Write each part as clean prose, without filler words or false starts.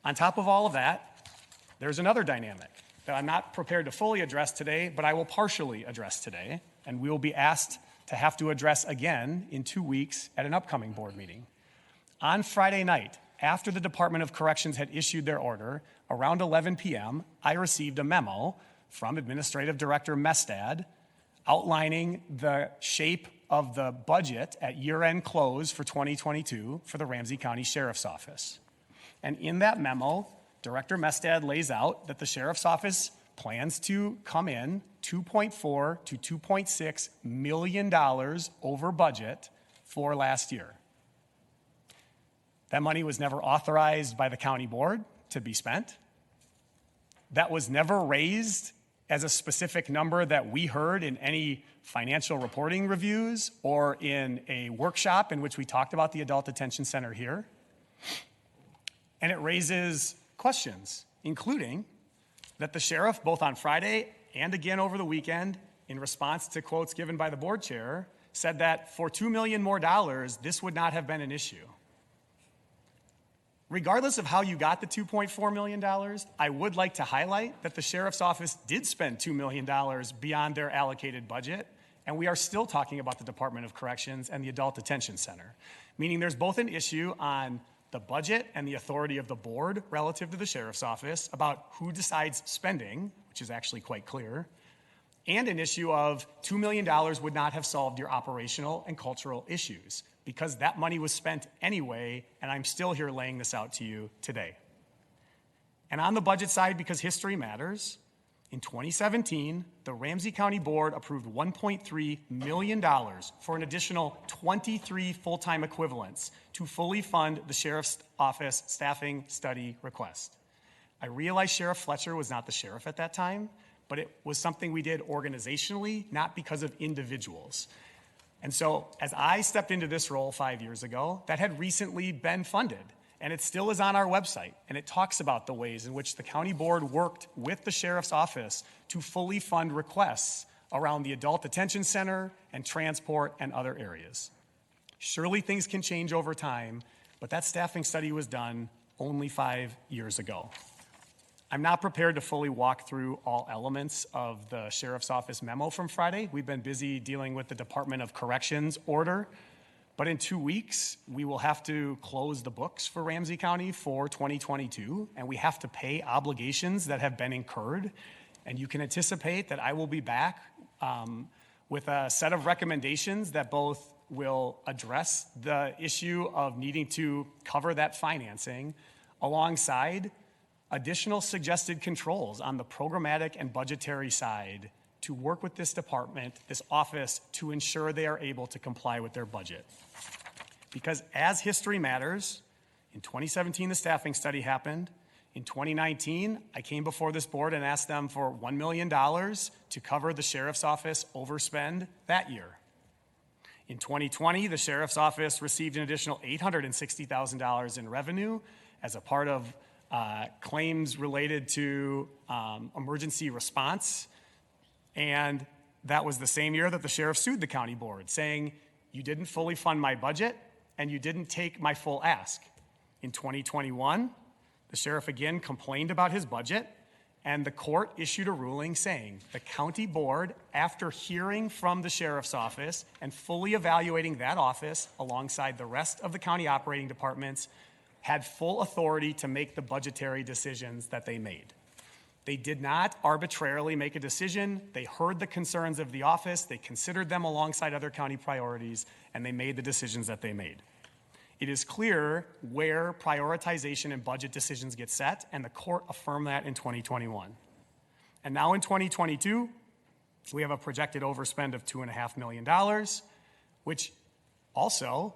On top of all of that, there's another dynamic that I'm not prepared to fully address today, but I will partially address today, and we will be asked to have to address again in 2 weeks at an upcoming board meeting. On Friday night, after the Department of Corrections had issued their order, around 11 p.m., I received a memo from Administrative Director MESTAD outlining the shape of the budget at year-end close for 2022 for the Ramsey County Sheriff's Office. And in that memo, Director MESTAD lays out that the Sheriff's Office plans to come in $2.4 to $2.6 million over budget for last year. That money was never authorized by the county board to be spent. That was never raised as a specific number that we heard in any financial reporting reviews or in a workshop in which we talked about the Adult Detention Center here. And it raises questions, including that the sheriff, both on Friday and again over the weekend, in response to quotes given by the board chair, said that for $2 million more, this would not have been an issue. Regardless of how you got the $2.4 million, I would like to highlight that the Sheriff's Office did spend $2 million beyond their allocated budget, and we are still talking about the Department of Corrections and the Adult Detention Center, meaning there's both an issue on the budget and the authority of the board relative to the Sheriff's Office about who decides spending, which is actually quite clear, and an issue of $2 million would not have solved your operational and cultural issues, because that money was spent anyway, and I'm still here laying this out to you today. And on the budget side, because history matters, in 2017, the Ramsey County Board approved $1.3 million for an additional 23 full-time equivalents to fully fund the Sheriff's Office staffing study request. I realize Sheriff Fletcher was not the sheriff at that time, but it was something we did organizationally, not because of individuals. And so as I stepped into this role 5 years ago, that had recently been funded, and it still is on our website, and it talks about the ways in which the county board worked with the sheriff's office to fully fund requests around the adult detention center and transport and other areas. Surely things can change over time, but that staffing study was done only 5 years ago. I'm not prepared to fully walk through all elements of the Sheriff's Office memo from Friday. We've been busy dealing with the Department of Corrections order, but in 2 weeks, we will have to close the books for Ramsey County for 2022, and we have to pay obligations that have been incurred. And you can anticipate that I will be back with a set of recommendations that both will address the issue of needing to cover that financing alongside additional suggested controls on the programmatic and budgetary side to work with this department, this office, to ensure they are able to comply with their budget. Because as history matters, in 2017, the staffing study happened. In 2019, I came before this board and asked them for $1 million to cover the sheriff's office overspend that year. In 2020, the sheriff's office received an additional $860,000 in revenue as a part of claims related to emergency response. And that was the same year that the sheriff sued the county board, saying, you didn't fully fund my budget and you didn't take my full ask. In 2021, the sheriff again complained about his budget, and the court issued a ruling saying the county board, after hearing from the sheriff's office and fully evaluating that office alongside the rest of the county operating departments, had full authority to make the budgetary decisions that they made. They did not arbitrarily make a decision. They heard the concerns of the office, they considered them alongside other county priorities, and they made the decisions that they made. It is clear where prioritization and budget decisions get set, and the court affirmed that in 2021. And now in 2022, we have a projected overspend of $2.5 million, which also,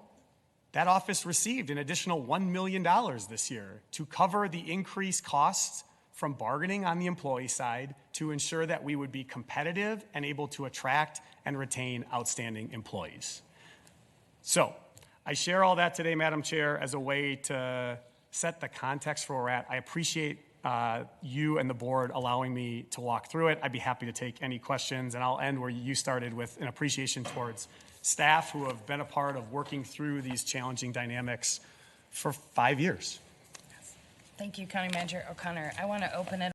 that office received an additional $1 million this year to cover the increased costs from bargaining on the employee side to ensure that we would be competitive and able to attract and retain outstanding employees. So, I share all that today, Madam Chair, as a way to set the context for where we're at. I appreciate you and the board allowing me to walk through it. I'd be happy to take any questions, and I'll end where you started with an appreciation towards staff who have been a part of working through these challenging dynamics for 5 years. Thank you, County Manager O'Connor. I want to open it